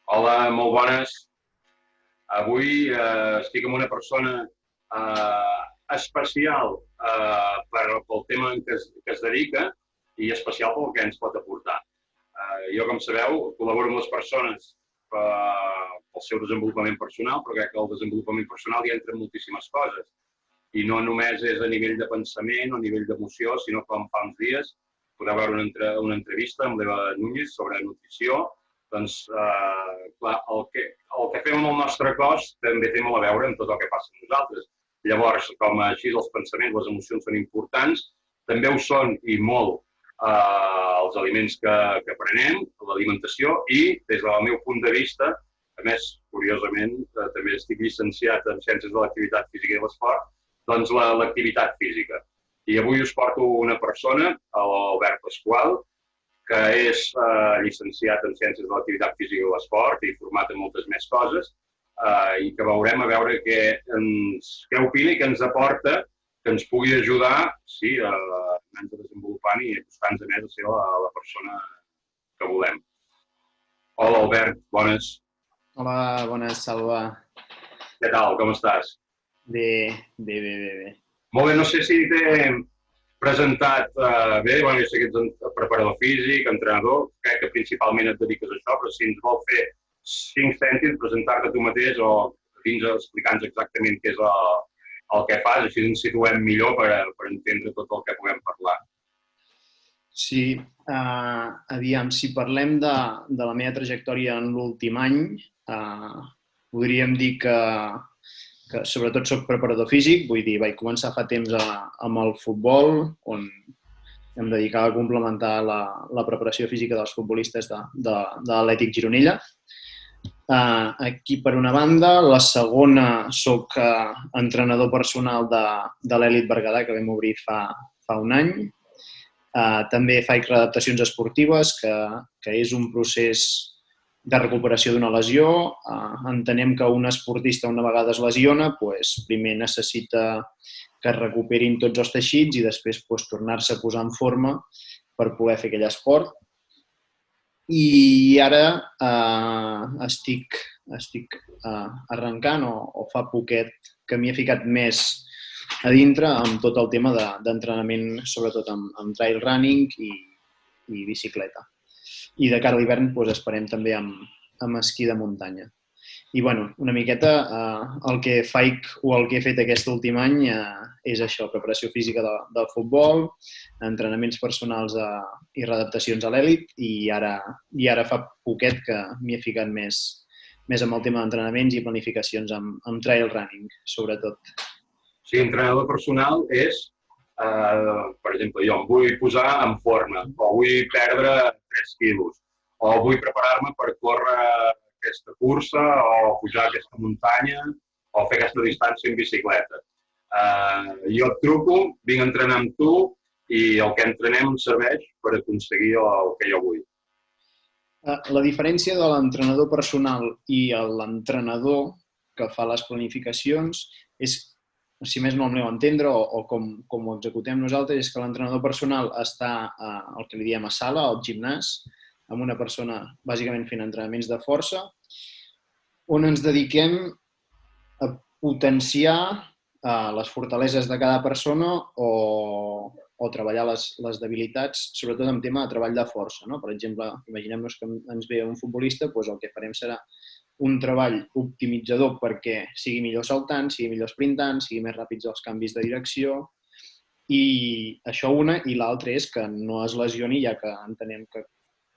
Hola, molt bones. Avui estic amb una persona especial pel tema en que es dedica i especial pel que ens pot aportar. Jo, com sabeu, col·laboro amb les persones pel seu desenvolupament personal, però crec que el desenvolupament personal hi entra moltíssimes coses. I no només és a nivell de pensament o a nivell d'emoció, sinó com fa uns dies podeu veure una entrevista amb l'Eva Núñez sobre nutrició. Doncs, clar, el que fem amb el nostre cos també té molt a veure amb tot el que passa amb nosaltres. Llavors, com així els pensaments, les emocions són importants, també ho són i molt els aliments que prenem, l'alimentació i, des del meu punt de vista, a més, curiosament, també estic llicenciat en Ciències de l'Activitat Física i l'Esport, doncs l'activitat física. I avui us porto una persona, l'Albert Pasqual, que és llicenciat en Ciències de l'Activitat Física i l'Esport i format en moltes més coses, i que veurem a veure què opina i què ens aporta, que ens pugui ajudar, sí, a anar-nos desenvolupant i acostar-nos més a ser la persona que volem. Hola, Albert, bones. Hola, bones, Salva. Què tal, com estàs? Bé. Molt bé, no sé si t'he presentat bé, jo sé que ets preparador físic, entrenador, crec que principalment et dediques a això, però si ens vol fer 5 cèntims, presentar-te tu mateix o explicant-nos exactament què és el que fas, així ens situem millor per entendre tot el que puguem parlar. Sí, aviam, si parlem de la meva trajectòria en l'últim any, podríem dir que sobretot soc preparador físic, vull dir, vaig començar fa temps amb el futbol, on em dedicava a complementar la preparació física dels futbolistes de l'Atlètic Gironella. Aquí, per una banda. La segona, soc entrenador personal de l'Elit Berguedà, que vam obrir fa un any. També faig readaptacions esportives, que és un procés de recuperació d'una lesió. Entenem que un esportista, una vegada es lesiona, primer necessita que es recuperin tots els teixits i després tornar-se a posar en forma per poder fer aquell esport. I ara estic arrencant, o fa poquet que m'hi he ficat més a dintre amb tot el tema d'entrenament, sobretot amb trail running i bicicleta. I de cara a l'hivern esperem també amb esquí de muntanya. I una miqueta el que faig o el que he fet aquest últim any és això, preparació física del futbol, entrenaments personals i readaptacions a l'èlit, i ara fa poquet que m'hi he ficat més amb el tema d'entrenaments i planificacions amb trail running, sobretot. Sí, entrenador personal és, per exemple, jo em vull posar en forma, o vull perdre 3 quilos, o vull preparar-me per córrer aquesta cursa, o pujar aquesta muntanya, o fer aquesta distància en bicicleta. Jo et truco, vinc a entrenar amb tu, i el que entrenem em serveix per aconseguir el que jo vull. La diferència de l'entrenador personal i l'entrenador que fa les planificacions és, si més no al meu entendre, o com ho executem nosaltres, és que l'entrenador personal està al que li diem a sala, al gimnàs, amb una persona bàsicament fent entrenaments de força, on ens dediquem a potenciar les fortaleses de cada persona o treballar les debilitats, sobretot en tema de treball de força. Per exemple, imaginem-nos que ens ve un futbolista, el que farem serà un treball optimitzador perquè sigui millor saltant, sigui millor sprintant, sigui més ràpids els canvis de direcció. I això una, i l'altra és que no es lesioni, ja que entenem que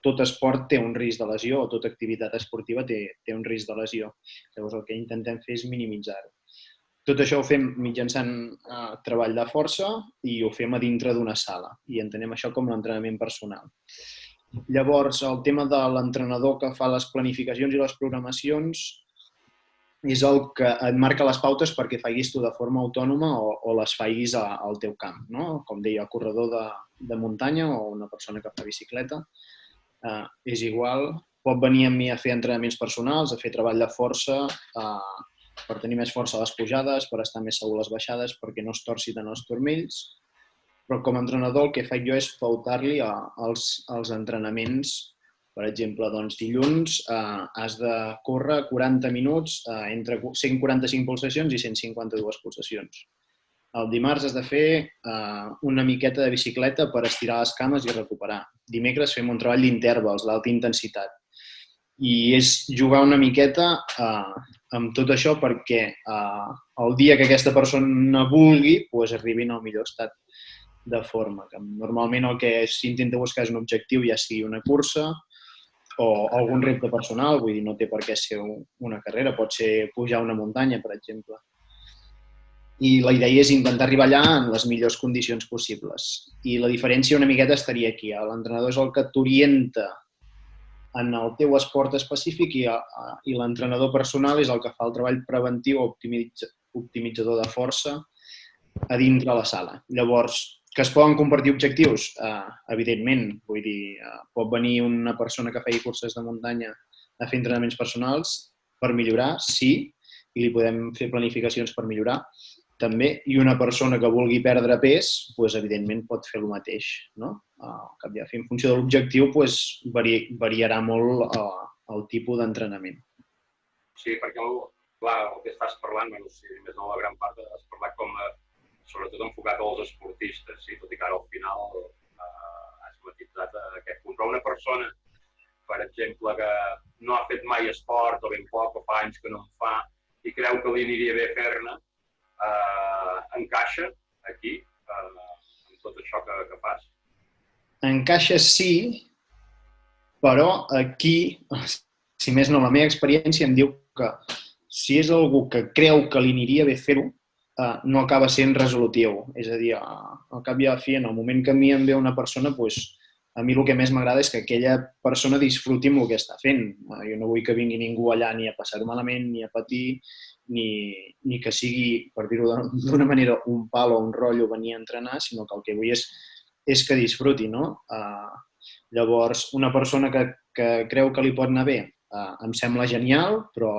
tot esport té un risc de lesió, o tota activitat esportiva té un risc de lesió. Llavors el que intentem fer és minimitzar-ho. Tot això ho fem mitjançant treball de força i ho fem a dintre d'una sala, i entenem això com l'entrenament personal. Llavors, el tema de l'entrenador que fa les planificacions i les programacions és el que et marca les pautes perquè facis tu de forma autònoma o les facis al teu camp. Com deia, el corredor de muntanya o una persona que fa bicicleta, és igual, pot venir amb mi a fer entrenaments personals, a fer treball de força, per tenir més força a les pujades, per estar més segur a les baixades, perquè no es torci tant els turmells. Però com a entrenador el que faig jo és pautar-li els entrenaments Per exemple, doncs dilluns has de córrer 40 minuts entre 145 pulsacions i 152 pulsacions. El dimarts has de fer una miqueta de bicicleta per estirar les cames i recuperar. Dimecres fem un treball d'intervals d'alta intensitat. I és jugar una miqueta amb tot això perquè el dia que aquesta persona vulgui arribin al millor estat de forma. Normalment el que s'intenta buscar és un objectiu, ja sigui una cursa o algun repte personal, vull dir, no té per què ser una carrera, pot ser pujar una muntanya, per exemple. I la idea és intentar arribar allà en les millors condicions possibles. I la diferència una miqueta estaria aquí. L'entrenador és el que t'orienta en el teu esport específic i l'entrenador personal és el que fa el treball preventiu o optimitzador de força a dintre la sala. Llavors, que es poden compartir objectius? Evidentment, vull dir, pot venir una persona que feia curses de muntanya a fer entrenaments personals per millorar, sí, i li podem fer planificacions per millorar, també, i una persona que vulgui perdre pes, evidentment pot fer el mateix. En funció de l'objectiu, variarà molt el tipus d'entrenament. Sí, perquè clar, el que estàs parlant, si més no la gran part, has parlat com sobretot enfocat als esportistes, sí? Tot i que ara al final has matitzat aquest punt. Però una persona, per exemple, que no ha fet mai esport o ben poc o fa anys que no en fa i creu que li aniria bé fer-ne, encaixa aquí amb tot això que fas? Encaixa sí, però aquí, si més no, la meva experiència em diu que si és algú que creu que li aniria bé fer-ho, no acaba sent resolutiu. És a dir, al cap i a la fi, en el moment que a mi em ve una persona, a mi el que més m'agrada és que aquella persona disfruti amb el que està fent. Jo no vull que vingui ningú allà ni a passar-ho malament, ni a patir, ni que sigui, per dir-ho d'una manera, un pal o un rotllo venir a entrenar, sinó que el que vull és que disfruti, no? Llavors, una persona que creu que li pot anar bé, em sembla genial, però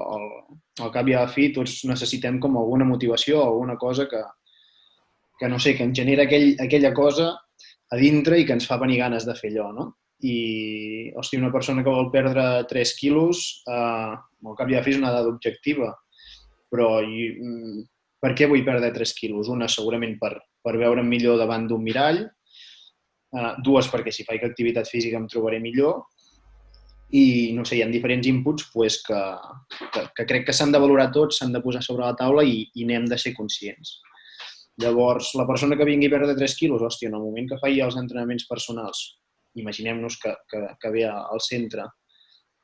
al cap i a la fi tots necessitem com alguna motivació o alguna cosa que no sé, que ens genera aquella cosa a dintre i que ens fa venir ganes de fer allò, no? I, hòstia, una persona que vol perdre 3 quilos, al cap i a la fi és una dada objectiva, però per què vull perdre 3 quilos? Una, segurament per veure'm millor davant d'un mirall, dues, perquè si faig activitat física em trobaré millor, i no sé, hi ha diferents inputs que crec que s'han de valorar tots, s'han de posar sobre la taula i n'hem de ser conscients. Llavors, la persona que vingui a perdre 3 quilos, hòstia, en el moment que faci els entrenaments personals, imaginem-nos que ve al centre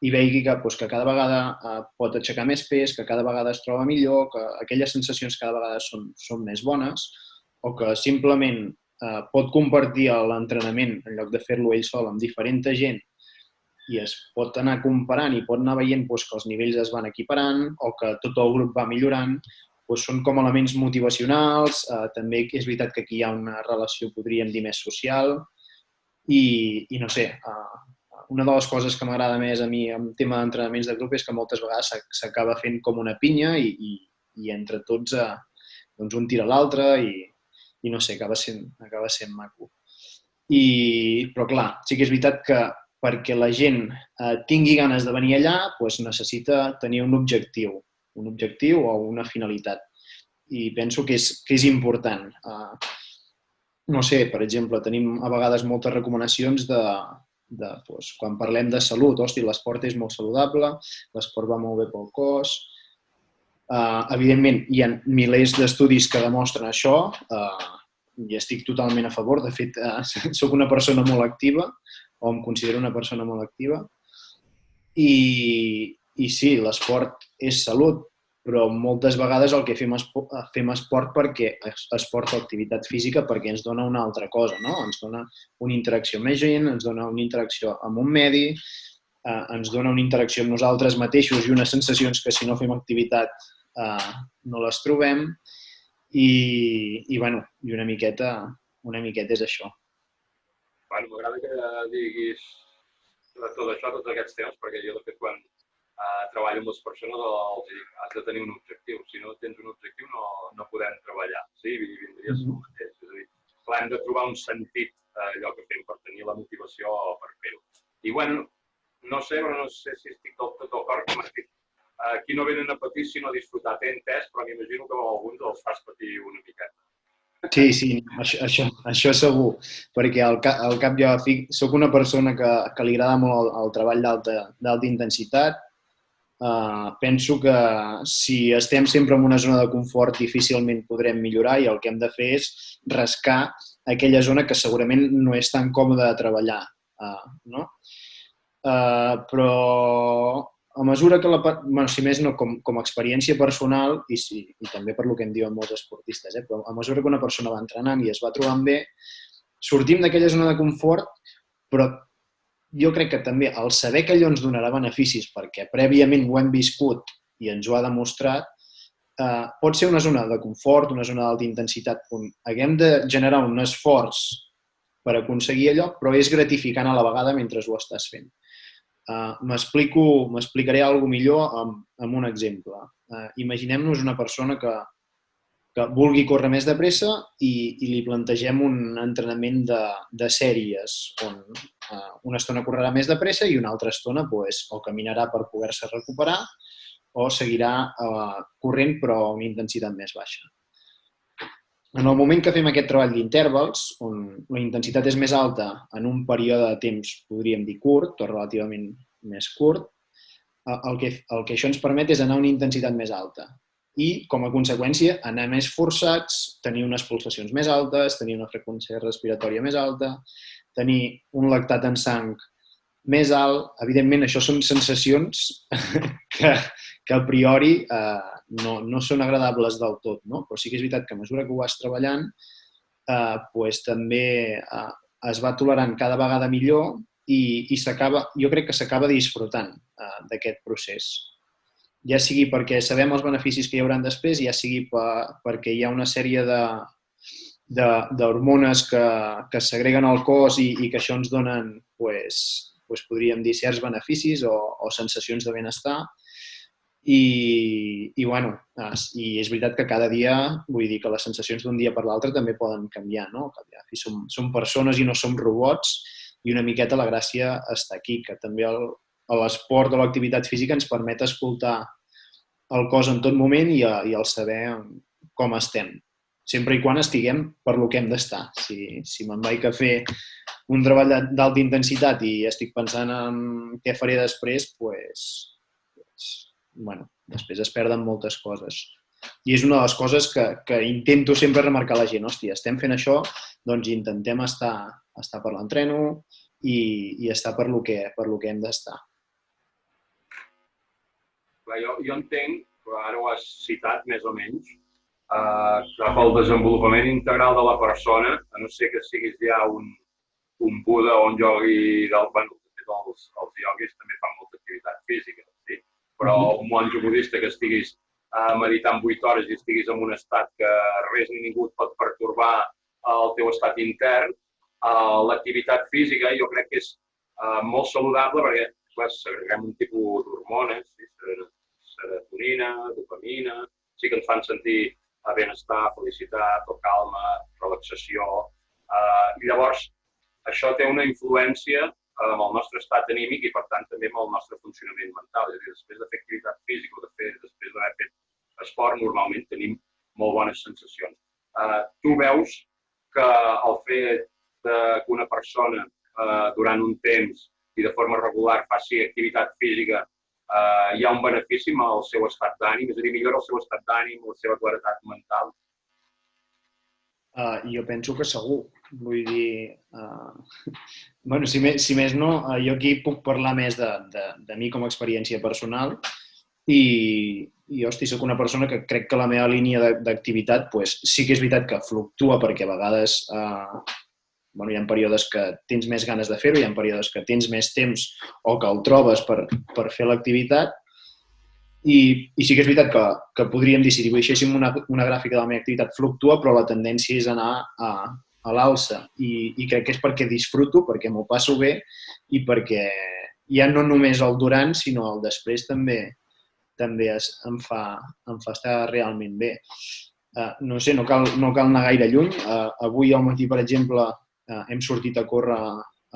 i vegi que cada vegada pot aixecar més pes, que cada vegada es troba millor, que aquelles sensacions cada vegada són més bones, o que simplement pot compartir l'entrenament en lloc de fer-lo ell sol amb diferent gent i es pot anar comparant i pot anar veient que els nivells es van equiparant o que tot el grup va millorant, són com elements motivacionals. També és veritat que aquí hi ha una relació, podríem dir, més social i no sé, una de les coses que m'agrada més a mi en tema d'entrenaments de grup és que moltes vegades s'acaba fent com una pinya i entre tots un tira l'altre i no sé, acaba sent maco. Però clar, sí que és veritat que perquè la gent tingui ganes de venir allà, necessita tenir un objectiu o una finalitat. I penso que és important. No sé, per exemple, tenim a vegades moltes recomanacions quan parlem de salut. Hosti, l'esport és molt saludable, l'esport va molt bé pel cos. Evidentment, hi ha milers d'estudis que demostren això i estic totalment a favor. De fet, soc una persona molt activa, o em considero una persona molt activa. I sí, l'esport és salut, però moltes vegades el que fem esport perquè esport o activitat física perquè ens dona una altra cosa, no? Ens dona una interacció amb gent, ens dona una interacció amb un medi, ens dona una interacció amb nosaltres mateixos i unes sensacions que si no fem activitat no les trobem i una miqueta és això. M'agrada que diguis tot això, tots aquests temes, perquè jo, de fet, quan treballo amb les persones, els dic, has de tenir un objectiu. Si no tens un objectiu, no podem treballar. Sí, vindria a ser el mateix. És a dir, clar, hem de trobar un sentit allò que fem per tenir la motivació per fer-ho. I, no sé, però no sé si estic del tot d'acord, com has dit. Aquí no venen a patir sinó a disfrutar. T'he entès, però m'imagino que amb alguns els fas patir una miqueta. Sí, això segur, perquè al cap i a la fi soc una persona que li agrada molt el treball d'alta intensitat. Penso que si estem sempre en una zona de confort difícilment podrem millorar i el que hem de fer és rascar aquella zona que segurament no és tan còmoda de treballar, no? Però a mesura que, si més no, com a experiència personal, i també per lo que em diuen molts esportistes, però a mesura que una persona va entrenant i es va trobant bé, sortim d'aquella zona de confort, però jo crec que també el saber que allò ens donarà beneficis perquè prèviament ho hem viscut i ens ho ha demostrat, pot ser una zona de confort, una zona d'alta intensitat on haguem de generar un esforç per aconseguir allò, però és gratificant a la vegada mentre ho estàs fent. M'explicaré alguna millor amb un exemple. Imaginem-nos una persona que vulgui córrer més de pressa i li plantegem un entrenament de sèries on una estona correrà més de pressa i una altra estona o caminarà per poder-se recuperar o seguirà corrent però a una intensitat més baixa. En el moment que fem aquest treball d'intervals, on la intensitat és més alta en un període de temps, podríem dir curt o relativament més curt, el que això ens permet és anar a una intensitat més alta i, com a conseqüència, anar més forçats, tenir unes pulsacions més altes, tenir una freqüència respiratòria més alta, tenir un lactat en sang més alt. Evidentment, això són sensacions que a priori no són agradables del tot, no? Però sí que és veritat que a mesura que ho vas treballant també es va tolerant cada vegada millor i jo crec que s'acaba disfrutant d'aquest procés. Ja sigui perquè sabem els beneficis que hi haurà després, ja sigui perquè hi ha una sèrie d'hormones que s'agreguen al cos i que això ens donen, podríem dir, certs beneficis o sensacions de benestar. I és veritat que cada dia, vull dir que les sensacions d'un dia per l'altre també poden canviar, no? Som persones i no som robots i una miqueta la gràcia està aquí, que també l'esport o l'activitat física ens permet escoltar el cos en tot moment i el saber com estem, sempre i quan estiguem per lo que hem d'estar. Si me'n vaig a fer un treball d'alta intensitat i estic pensant en què faré després, després es perden moltes coses. I és una de les coses que intento sempre remarcar a la gent. Hòstia, estem fent això, doncs intentem estar per l'entreno i estar per lo que hem d'estar. Jo entenc, però ara ho has citat més o menys, que pel desenvolupament integral de la persona, a no ser que siguis ja un Buda o un iogui els ioguis també fan molta activitat física, sí? Però un monjo budista que estiguis meditant 8 hores i estiguis en un estat que res ni ningú et pot pertorbar el teu estat intern, l'activitat física jo crec que és molt saludable perquè segreguem un tipus d'hormones, serotonina, dopamina, sí que ens fan sentir benestar, felicitat o calma, relaxació. I llavors, això té una influència amb el nostre estat anímic i, per tant, també amb el nostre funcionament mental. És a dir, després de fer activitat física o després d'haver fet esport, normalment tenim molt bones sensacions. Tu veus que el fet que una persona durant un temps i de forma regular faci activitat física hi ha un benefici amb el seu estat d'ànim, és a dir, millora el seu estat d'ànim, la seva claretat mental? Jo penso que segur. Vull dir, si més no, jo aquí puc parlar més de mi com a experiència personal i soc una persona que crec que la meva línia d'activitat sí que és veritat que fluctua perquè a vegades hi ha períodes que tens més ganes de fer-ho, hi ha períodes que tens més temps o que el trobes per fer l'activitat i sí que és veritat que podríem dir, si dibuixéssim una gràfica de la meva activitat, fluctua, però la tendència és anar a l'alça i crec que és perquè disfruto, perquè m'ho passo bé i perquè ja no només el durant, sinó el després també em fa estar realment bé. No sé, no cal anar gaire lluny. Avui al matí, per exemple, hem sortit a córrer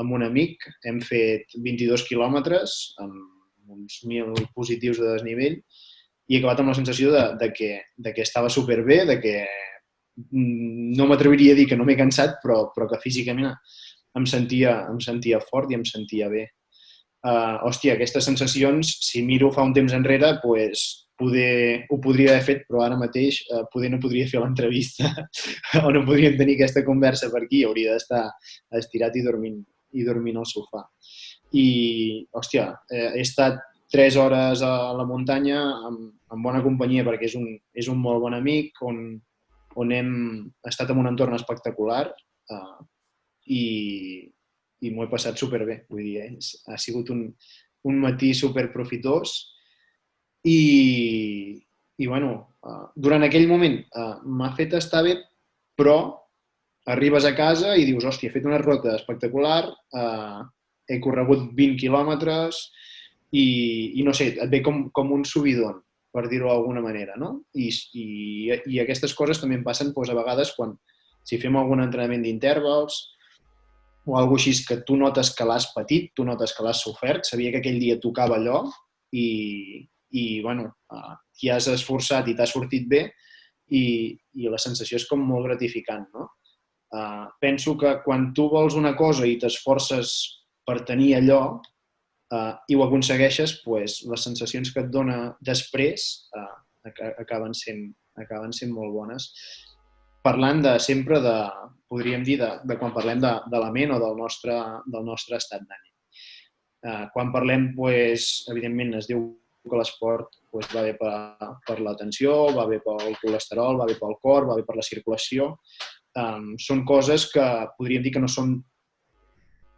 amb un amic, hem fet 22 quilòmetres amb uns 1.000 positius de desnivell i he acabat amb la sensació de que estava superbé, de que no m'atreviria a dir que no m'he cansat, però que físicament em sentia fort i em sentia bé. Hòstia, aquestes sensacions, si miro fa un temps enrere, doncs poder ho podria haver fet, però ara mateix poder no podria fer l'entrevista o no podríem tenir aquesta conversa per aquí, hauria d'estar estirat i dormint al sofà. I, hòstia, he estat 3 hores a la muntanya amb bona companyia perquè és un molt bon amic on hem estat en un entorn espectacular i m'ho he passat superbé. Vull dir, ha sigut un matí superprofitós i bueno, durant aquell moment m'ha fet estar bé, però arribes a casa i dius, hòstia, he fet una ruta espectacular, he corregut 20 quilòmetres i no sé, et ve com un subidon, per dir-ho d'alguna manera, no? I aquestes coses també em passen a vegades quan, si fem algun entrenament d'intervals o alguna cosa així que tu notes que l'has patit, tu notes que l'has sofert, sabia que aquell dia tocava allò i bueno, t'hi has esforçat i t'ha sortit bé i la sensació és com molt gratificant, no? Penso que quan tu vols una cosa i t'esforces per tenir allò i ho aconsegueixes, doncs les sensacions que et dona després acaben sent molt bones. Parlant sempre podríem dir, de quan parlem de la ment o del nostre estat d'ànim. Quan parlem, evidentment, es diu que l'esport va bé per l'atenció, va bé pel colesterol, va bé pel cor, va bé per la circulació. Són coses que podríem dir que no són,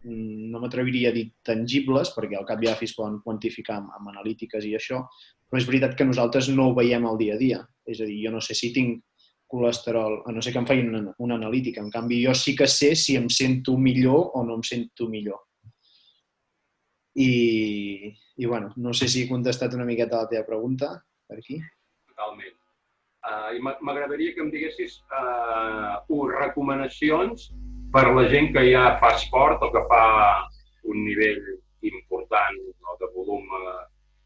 no m'atreviria a dir tangibles, perquè al cap i a la fi es poden quantificar amb analítiques i això, però és veritat que nosaltres no ho veiem al dia a dia. És a dir, jo no sé si tinc colesterol, a no ser que em facin una analítica. En canvi, jo sí que sé si em sento millor o no em sento millor. I bueno, no sé si he contestat una miqueta a la teva pregunta per aquí. Totalment. I m'agradaria que em diguessis recomanacions per a la gent que ja fa esport o que fa un nivell important de volum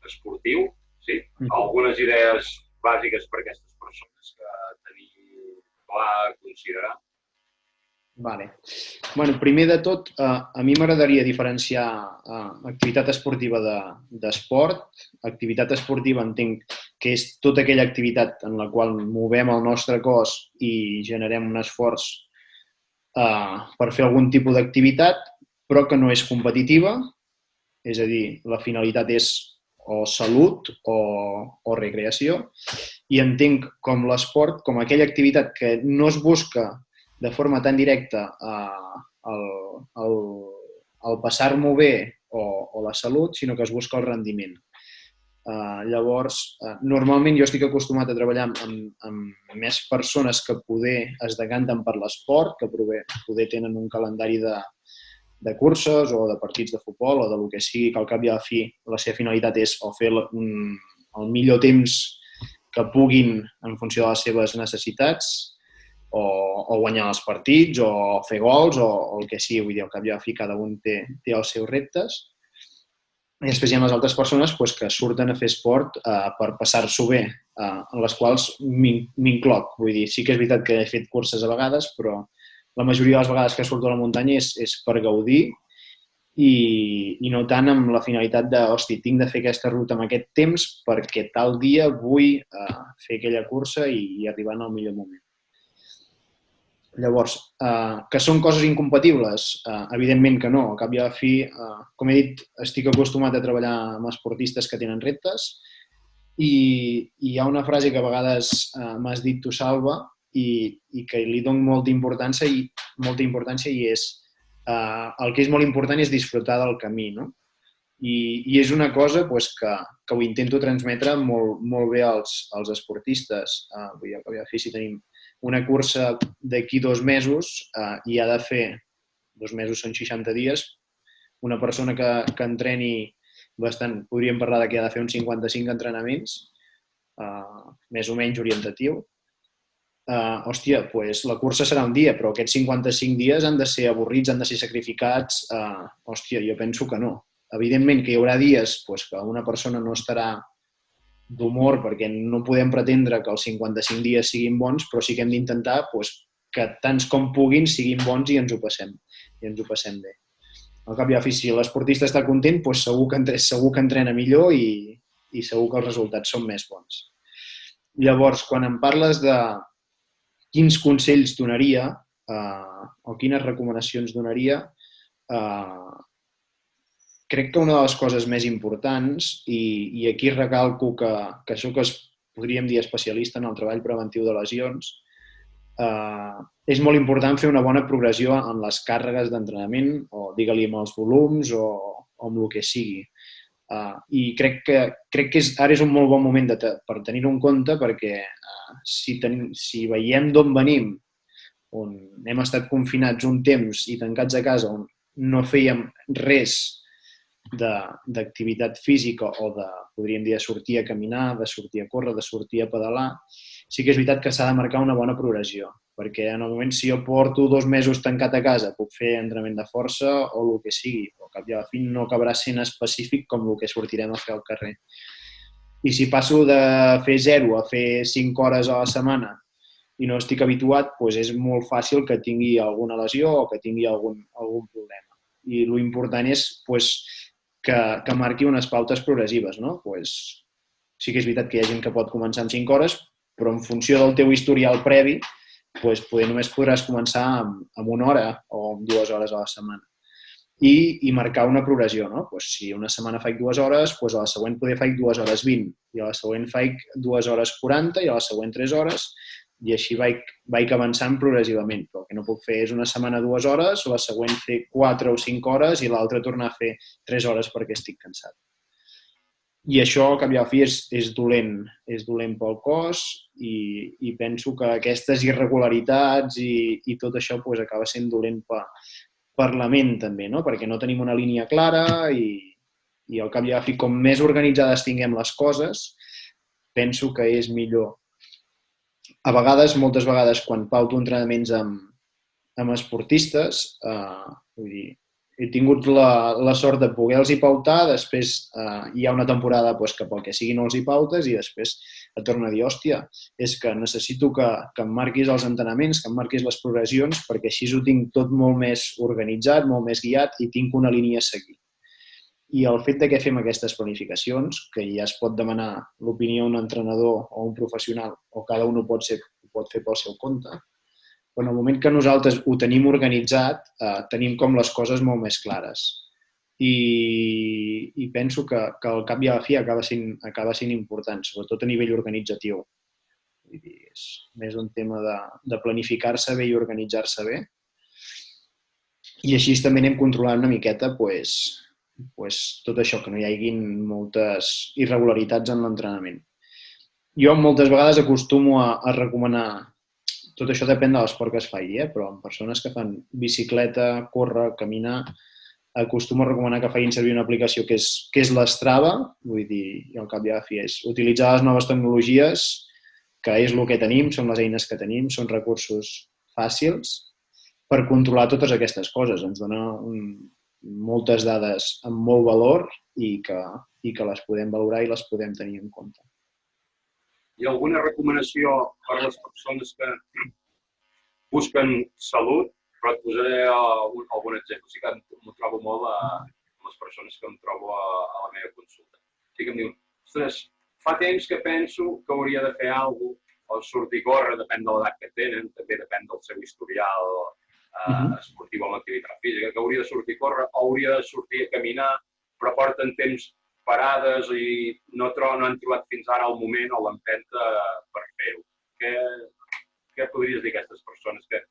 esportiu, sí? Algunes idees bàsiques per a aquestes persones que tenir clar, considerar. Vale. Bueno, primer de tot, a mi m'agradaria diferenciar activitat esportiva d'esport. Activitat esportiva entenc que és tota aquella activitat en la qual movem el nostre cos i generem un esforç per fer algun tipus d'activitat, però que no és competitiva, és a dir, la finalitat és o salut o recreació, i entenc com l'esport com aquella activitat que no es busca de forma tan directa el passar-m'ho bé o la salut, sinó que es busca el rendiment. Llavors, normalment jo estic acostumat a treballar amb més persones que poder es decanten per l'esport, que poder tenen un calendari de curses o de partits de futbol o de lo que sigui, que al cap i a la fi la seva finalitat és o fer el millor temps que puguin en funció de les seves necessitats o guanyar els partits o fer gols o el que sigui. Vull dir, al cap i a la fi cada un té els seus reptes. I després hi ha les altres persones que surten a fer esport per passar-s'ho bé, en les quals m'incloc. Vull dir, sí que és veritat que he fet curses a vegades, però la majoria de les vegades que surto a la muntanya és per gaudir i no tant amb la finalitat de, hosti, tinc de fer aquesta ruta amb aquest temps perquè tal dia vull fer aquella cursa i arribar en el millor moment. Llavors, que són coses incompatibles? Evidentment que no. Al cap i a la fi, com he dit, estic acostumat a treballar amb esportistes que tenen reptes i hi ha una frase que a vegades m'has dit tu, Salva, i que li dono molta importància i és el que és molt important és disfrutar del camí, no? I és una cosa que ho intento transmetre molt bé als esportistes. Vull dir, al cap i a la fi, si tenim una cursa d'aquí 2 mesos i ha de fer, 2 mesos són 60 dies, una persona que entreni bastant, podríem parlar que ha de fer uns 55 entrenaments, més o menys orientatiu. hòstia, doncs la cursa serà un dia, però aquests 55 dies han de ser avorrits, han de ser sacrificats. Hòstia, jo penso que no. Evidentment que hi haurà dies que una persona no estarà d'humor perquè no podem pretendre que els 55 dies siguin bons, però sí que hem d'intentar que tants com puguin siguin bons i ens ho passem bé. Al cap i a la fi, si l'esportista està content, segur que entrena millor i segur que els resultats són més bons. Llavors, quan em parles de quins consells donaria o quines recomanacions donaria, crec que una de les coses més importants, i aquí recalco que això que podríem dir especialista en el treball preventiu de lesions, és molt important fer una bona progressió en les càrregues d'entrenament o digue-li amb els volums o amb el que sigui. I crec que ara és un molt bon moment per tenir-ho en compte perquè si veiem d'on venim, on hem estat confinats un temps i tancats a casa, on no fèiem res d'activitat física o podríem dir, de sortir a caminar, de sortir a córrer, de sortir a pedalar, sí que és veritat que s'ha de marcar una bona progressió, perquè en el moment si jo porto 2 mesos tancat a casa, puc fer entrenament de força o el que sigui, però al cap i a la fi no acabarà sent específic com el que sortirem a fer al carrer. I si passo de fer 0 a fer 5 hores a la setmana i no estic habituat, doncs és molt fàcil que tingui alguna lesió o que tingui algun problema. I l'important és que marqui unes pautes progressives, no? Sí que és veritat que hi ha gent que pot començar amb 5 hores, però en funció del teu historial previ, poder només podràs començar amb 1 hora o amb 2 hores a la setmana. I marcar una progressió, no? Si una setmana faig 2 hores, a la següent poder faig 2 hores 20, i a la següent faig 2 hores 40 i a la següent 3 hores, i així vaig avançant progressivament. Però el que no puc fer és una setmana 2 hores, la següent fer 4 o 5 hores i l'altra tornar a fer 3 hores perquè estic cansat. I això, al cap i a la fi, és dolent pel cos i penso que aquestes irregularitats i tot això acaba sent dolent per la ment també, no? Perquè no tenim una línia clara i al cap i a la fi, com més organitzades tinguem les coses, penso que és millor. A vegades, moltes vegades, quan pauto entrenaments amb esportistes, he tingut la sort de poder-los pautar, després hi ha una temporada que pel que sigui no els hi pautes i després et torna a dir, hòstia, és que necessito que em marquis els entrenaments, que em marquis les progressions, perquè així ho tinc tot molt més organitzat, molt més guiat i tinc una línia a seguir. I el fet que fem aquestes planificacions, que ja es pot demanar l'opinió d'un entrenador o un professional, o cada un ho pot fer pel seu compte, però en el moment que nosaltres ho tenim organitzat, tenim com les coses molt més clares. I penso que al cap i a la fi acaba sent important, sobretot a nivell organitzatiu. És més un tema de planificar-se bé i organitzar-se bé. I així també anem controlant una miqueta tot això, que no hi haguin moltes irregularitats en l'entrenament. Jo moltes vegades acostumo a recomanar, tot això depèn de l'esport que es faci, però en persones que fan bicicleta, córrer, caminar, acostumo a recomanar que facin servir una aplicació que és l'Strava, vull dir, i al cap i a la fi és utilitzar les noves tecnologies, que és el que tenim, són les eines que tenim, són recursos fàcils per controlar totes aquestes coses. Ens dona moltes dades amb molt valor i que les podem valorar i les podem tenir en compte. Hi ha alguna recomanació per a les persones que busquen salut? Però et posaré algun exemple. Sí que m'ho trobo molt amb les persones que em trobo a la meva consulta. Sí que em diuen, ostres, fa temps que penso que hauria de fer alguna cosa, o sortir a córrer, depèn de l'edat que tenen, també depèn del seu historial esportiu amb activitat física, que hauria de sortir a córrer, hauria de sortir a caminar, però porten temps parades i no han trobat fins ara el moment o l'empenta per fer-ho. Què podries dir a aquestes persones que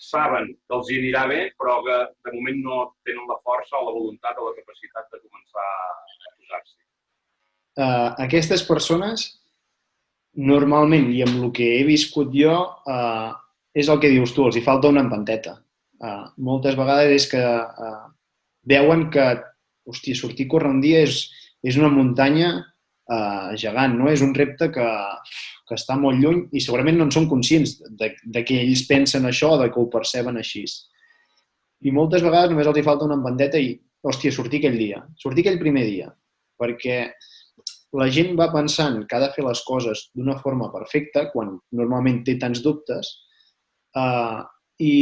saben que els hi anirà bé, però que de moment no tenen la força o la voluntat o la capacitat de començar a posar-s'hi? Aquestes persones, normalment, i amb el que he viscut jo, és el que dius tu, els hi falta una empenteta. Moltes vegades és que veuen que sortir a córrer un dia és una muntanya gegant, no? És un repte que està molt lluny i segurament no en són conscients de que ells pensen això o de que ho perceben així. I moltes vegades només els hi falta una empenteta i, hòstia, sortir aquell dia, sortir aquell primer dia, perquè la gent va pensant que ha de fer les coses d'una forma perfecta, quan normalment té tants dubtes, i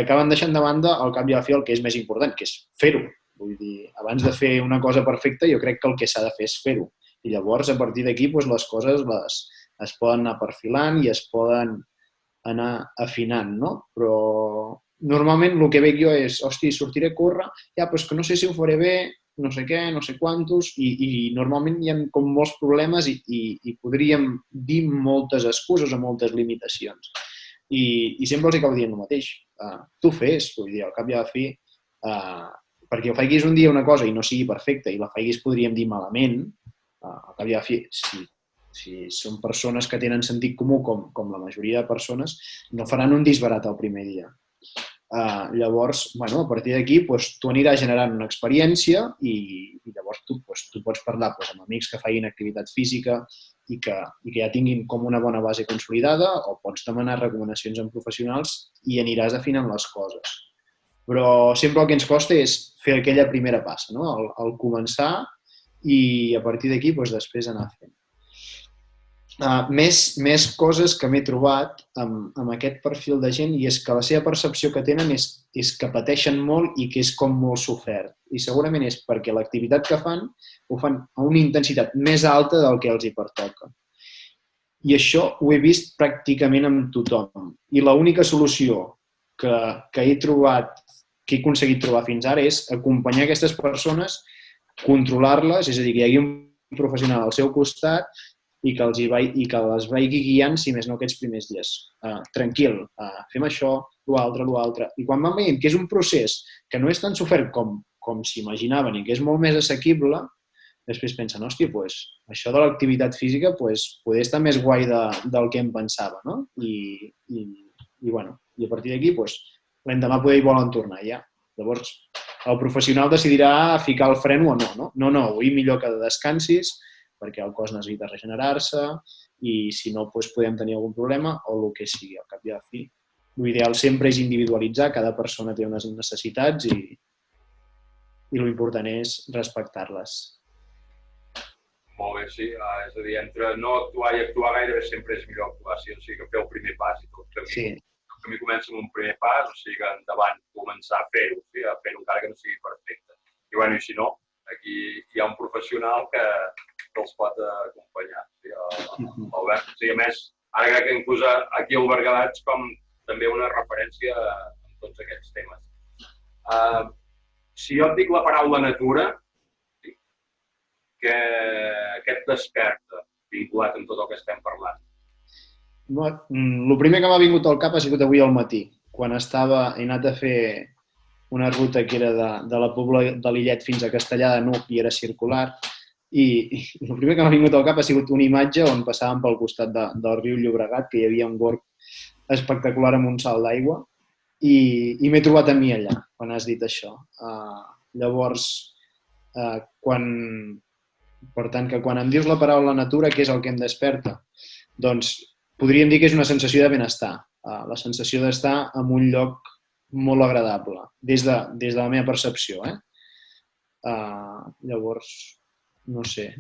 acaben deixant de banda al cap i a la fi el que és més important, que és fer-ho. Vull dir, abans de fer una cosa perfecta, jo crec que el que s'ha de fer és fer-ho. I llavors, a partir d'aquí, les coses es poden anar perfilant i es poden anar afinant, no? Però normalment el que veig jo és, hòstia, sortiré a córrer, ja, però és que no sé si ho faré bé, no sé què, no sé quantos, i normalment hi ha com molts problemes i podríem dir moltes excuses o moltes limitacions. I sempre els acabo dient el mateix. Tu fes, vull dir, al cap i a la fi, perquè ho facis un dia una cosa i no sigui perfecta i la facis, podríem dir, malament, al cap i a la fi, si són persones que tenen sentit comú, com la majoria de persones, no faran un disbarat el primer dia. Llavors, bueno, a partir d'aquí, tu aniràs generant una experiència i llavors tu pots parlar amb amics que facin activitat física i que ja tinguin com una bona base consolidada, o pots demanar recomanacions en professionals i aniràs afinant les coses. Però sempre el que ens costa és fer aquella primera passa, no? El començar i a partir d'aquí després anar fent. Més coses que m'he trobat amb aquest perfil de gent, i és que la seva percepció que tenen és que pateixen molt i que és com molt sofert. I segurament és perquè l'activitat que fan ho fan a una intensitat més alta del que els hi pertoca. I això ho he vist pràcticament amb tothom. I l'única solució que he aconseguit trobar fins ara és acompanyar aquestes persones, controlar-les, és a dir, que hi hagi un professional al seu costat i que les vagi guiant, si més no, aquests primers dies. Tranquil, fem això, l'altre. I quan van veient que és un procés que no és tan sofert com s'imaginaven i que és molt més assequible, després pensen, hòstia, això de l'activitat física poder estar més guai del que em pensava, no? I a partir d'aquí, l'endemà poder hi volen tornar, ja. Llavors, el professional decidirà ficar el fren o no. No, avui millor que descansis, perquè el cos necessita regenerar-se i si no podem tenir algun problema o el que sigui, al cap i a la fi. L'ideal sempre és individualitzar, cada persona té unes necessitats i l'important és respectar-les. Molt bé, sí. És a dir, entre no actuar i actuar gairebé sempre és millor actuar, o sigui que fer el primer pas. El camí comença amb un primer pas, o sigui que endavant començar a fer-ho, encara que no sigui perfecte. I si no, aquí hi ha un professional que els pot acompanyar. Albert, a més, ara crec que inclús aquí al Berguedà ets com també una referència en tots aquests temes. Si jo et dic la paraula natura, què et desperta vinculat amb tot el que estem parlant? El primer que m'ha vingut al cap ha sigut avui al matí, quan he anat a fer una ruta que era de la Pobla de Lillet fins a Castellar de n'Hug i era circular. I el primer que m'ha vingut al cap ha sigut una imatge on passàvem pel costat del riu Llobregat, que hi havia un gorg espectacular amb un salt d'aigua, i m'he trobat a mi allà, quan has dit això. Llavors, per tant, que quan em dius la paraula natura, què és el que em desperta? Doncs podríem dir que és una sensació de benestar, la sensació d'estar en un lloc molt agradable, des de la meva percepció. Llavors, no sé,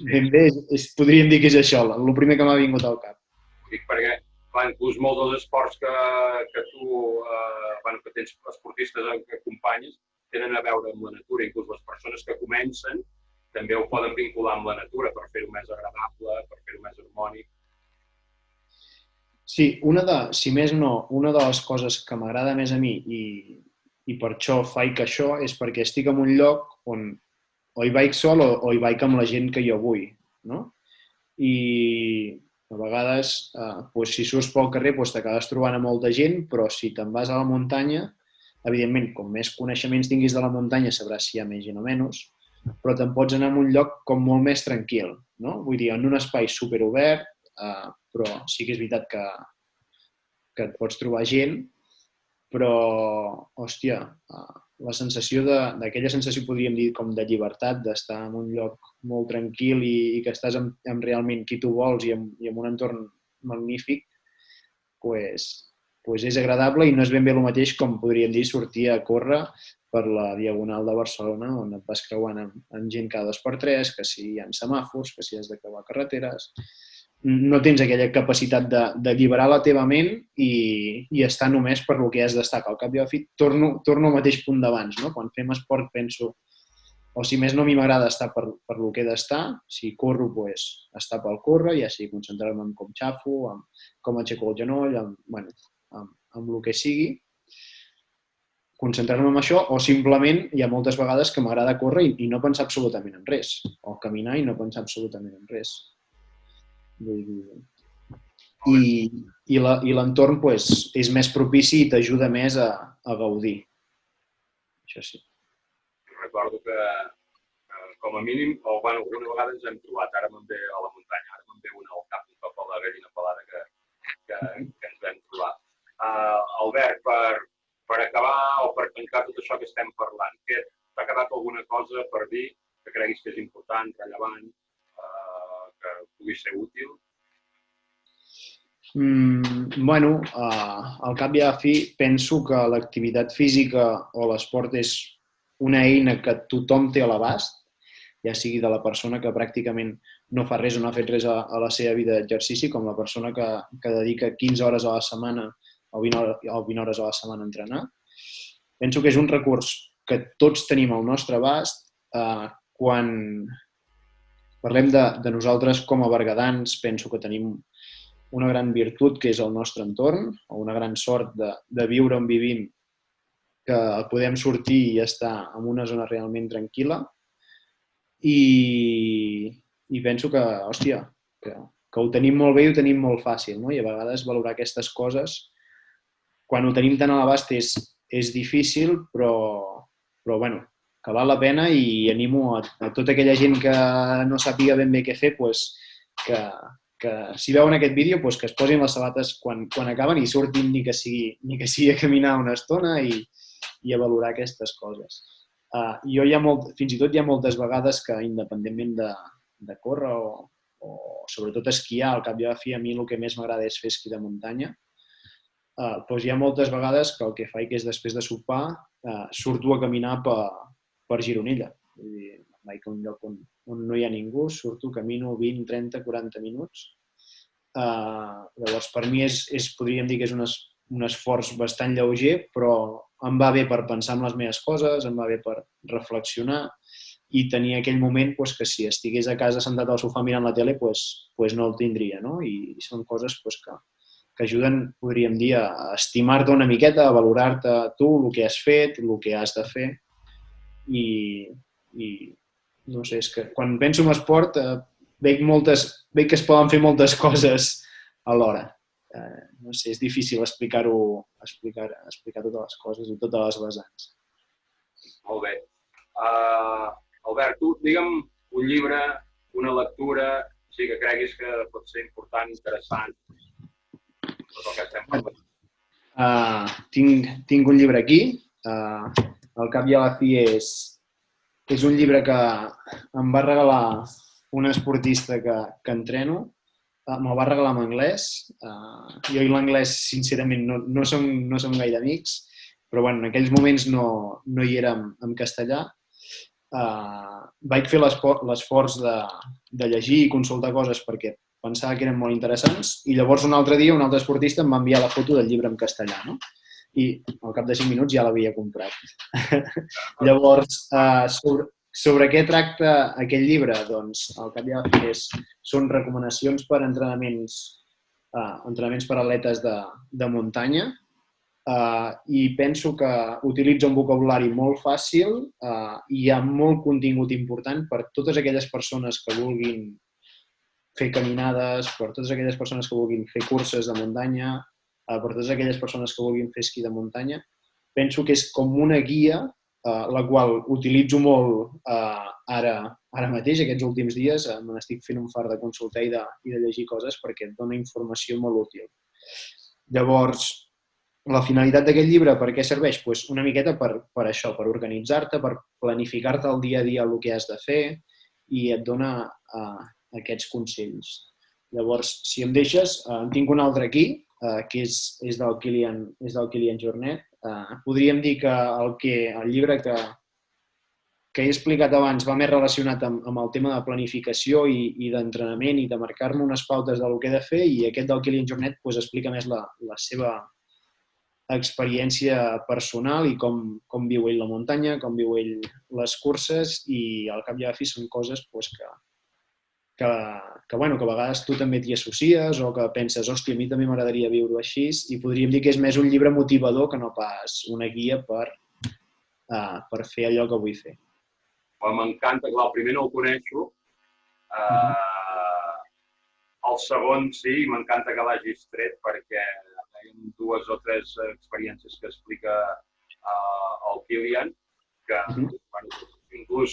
ben bé podríem dir que és això, el primer que m'ha vingut al cap. Ho dic perquè, inclús molts dels esports que tu, que tens esportistes que acompanyes, tenen a veure amb la natura, inclús les persones que comencen també ho poden vincular amb la natura per fer-ho més agradable, per fer-ho més harmònic. Sí, si més no, una de les coses que m'agrada més a mi i per això faig això és perquè estic en un lloc on o hi vaig sol o hi vaig amb la gent que jo vull, no? I a vegades, si surts pel carrer, t'acabes trobant amb molta gent, però si te'n vas a la muntanya, evidentment, com més coneixements tinguis de la muntanya, sabràs si hi ha més gent o menys, però te'n pots anar a un lloc com molt més tranquil, no? Vull dir, en un espai superobert, però sí que és veritat que et pots trobar gent, però, hòstia, sensació d'aquella sensació, podríem dir, com de llibertat, d'estar en un lloc molt tranquil i que estàs amb realment qui tu vols i en un entorn magnífic, pues és agradable i no és ben bé el mateix com podríem dir sortir a córrer per la Diagonal de Barcelona, on et vas creuant amb gent cada 2x3, que si hi ha semàfors, que si has de creuar carreteres. No tens aquella capacitat d'alliberar la teva ment i estar només per lo que has d'estar. Al cap i a la fi torno al mateix punt d'abans, no? Quan fem esport penso, o si més no, a mi m'agrada estar per lo que he d'estar. Si corro, pues, estar pel córrer, ja sigui concentrar-me en com xafo, en com aixeco el genoll, amb el que sigui, concentrar-me en això, o simplement hi ha moltes vegades que m'agrada córrer i no pensar absolutament en res, o caminar i no pensar absolutament en res. I l'entorn pues, és més propici i t'ajuda més a gaudir. Això sí. Recordo que com a mínim, o bueno, alguna vegada ens hem trobat, ara me'n ve a la muntanya, ara me'n ve una al cap un cop a la gallina pelada que ens vam trobar. Albert, per acabar o per tancar tot això que estem parlant, t'ha quedat alguna cosa per dir que creguis que és important, rellevant, que pugui ser útil? Bueno, al cap i a la fi penso que l'activitat física o l'esport és una eina que tothom té a l'abast, ja sigui de la persona que pràcticament no fa res o no ha fet res a la seva vida d'exercici, com la persona que dedica 15 hores a la setmana o 20 hores a la setmana a entrenar. Penso que és un recurs que tots tenim al nostre abast. Quan parlem de nosaltres com a berguedans, penso que tenim una gran virtut que és el nostre entorn, o una gran sort de viure on vivim, que podem sortir i estar en una zona realment tranquil·la. I penso que, hòstia, que ho tenim molt bé i ho tenim molt fàcil, no? I a vegades valorar aquestes coses, quan ho tenim tan a l'abast és difícil, però bueno, que val la pena i animo a tota aquella gent que no sàpiga ben bé què fer, pues, que si veuen aquest vídeo pues, que es posin les sabates quan acaben i surtin ni que sigui a caminar una estona i a valorar aquestes coses. Jo fins i tot hi ha moltes vegades que independentment de córrer o sobretot esquiar, al cap i a la fi a mi el que més m'agrada és fer esquí de muntanya, doncs hi ha moltes vegades que el que faig és després de sopar surto a caminar per Gironella. Vull dir, vaig a un lloc on no hi ha ningú, surto, camino 20, 30, 40 minuts. Llavors, per mi podríem dir que és un esforç bastant lleuger, però em va bé per pensar en les meves coses, em va bé per reflexionar i tenir aquell moment que si estigués a casa sentat al sofà mirant la tele no el tindria. No? I són coses que ajuden, podríem dir, a estimar-te una miqueta, a valorar-te tu, el que has fet, el que has de fer. I no sé, és que quan penso en esport veig que es poden fer moltes coses alhora. No sé, és difícil explicar totes les coses i totes les vessants. Molt bé. Albert, tu digue'm un llibre, una lectura, sí que creguis que pot ser important, interessant, tot el que estem parlant. Tinc un llibre aquí. Al cap i a la fi és un llibre que em va regalar un esportista que entreno. Me'l va regalar en anglès. Jo i l'anglès, sincerament, no som gaire amics, però bueno, en aquells moments no hi era en castellà. Vaig fer l'esforç de llegir i consultar coses perquè pensava que eren molt interessants i llavors un altre dia un altre esportista em va enviar la foto del llibre en castellà, no? I al cap de 5 minuts ja l'havia comprat. Llavors, sobre què tracta aquest llibre? Doncs, al cap i a la fi són recomanacions per entrenaments per atletes de muntanya i penso que utilitza un vocabulari molt fàcil i hi ha molt contingut important per totes aquelles persones que vulguin fer caminades, per totes aquelles persones que vulguin fer curses de muntanya, per totes aquelles persones que vulguin fer esquí de muntanya. Penso que és com una guia la qual utilitzo molt ara mateix, aquests últims dies, me n'estic fent un fart de consultar i de llegir coses perquè et dona informació molt útil. Llavors, la finalitat d'aquest llibre per què serveix? Pues una miqueta per això, per organitzar-te, per planificar-te el dia a dia el que has de fer i et dona aquests consells. Llavors, si em deixes, en tinc un altre aquí, que és del Kilian Jornet. Podríem dir que el llibre que he explicat abans va més relacionat amb el tema de planificació i d'entrenament i de marcar-me unes pautes del que he de fer, i aquest del Kilian Jornet explica més la seva experiència personal i com viu ell la muntanya, com viu ell les curses, i al cap i a la fi són coses que a vegades tu també t'hi associes o que penses, hòstia, a mi també m'agradaria viure-ho així, i podríem dir que és més un llibre motivador que no pas una guia per fer allò que vull fer. M'encanta, clar, el primer no el coneixo, el segon sí, m'encanta que l'hagis tret perquè hi ha 2 o 3 experiències que explica el Kilian, que inclús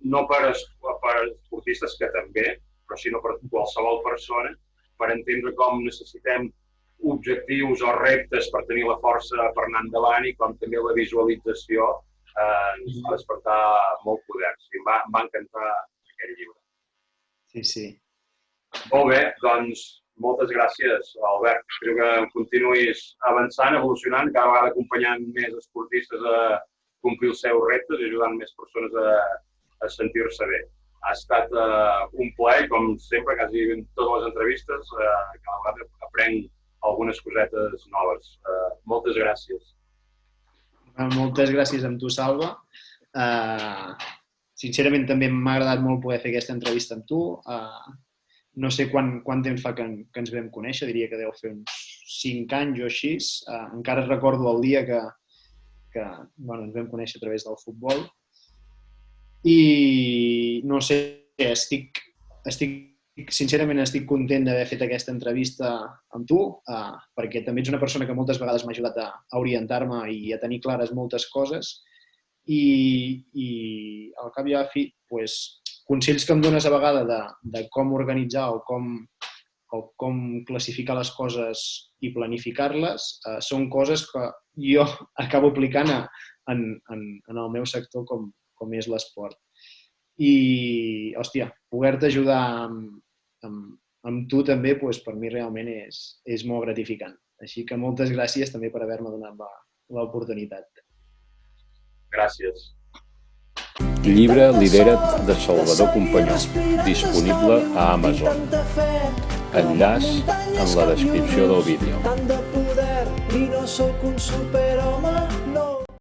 no per esportistes, que també, però sinó per qualsevol persona, per entendre com necessitem objectius o reptes per tenir la força per anar endavant, i com també la visualització ens va despertar molt poder. Sí, em va encantar aquest llibre. Sí. Molt bé, doncs moltes gràcies, Albert. Espero que continuïs avançant, evolucionant, cada vegada acompanyant més esportistes a complir els seus reptes i ajudant més persones a sentir-se bé. Ha estat un plaer, com sempre, quasi en totes les entrevistes, cada vegada aprenc algunes cosetes noves. Moltes gràcies. Moltes gràcies a tu, Salva. Sincerament, també m'ha agradat molt poder fer aquesta entrevista amb tu. No sé quant temps fa que ens vam conèixer, diria que deu fer uns 5 anys o així. Encara recordo el dia que ens vam conèixer a través del futbol. I no sé, sincerament estic content d'haver fet aquesta entrevista amb tu, perquè també ets una persona que moltes vegades m'ha ajudat a orientar-me i a tenir clares moltes coses. I al cap i a la fi, consells que em dones a vegada de com organitzar o com classificar les coses i planificar-les són coses que jo acabo aplicant en el meu sector com és l'esport. I, hòstia, poder-te ajudar amb tu també, per mi realment és molt gratificant. Així que moltes gràcies també per haver-me donat l'oportunitat. Gràcies. Llibre Lidera't de Salvador Companyó, disponible a Amazon. Enllaç en la descripció del vídeo. Tant de poder i no sóc un superhome, no.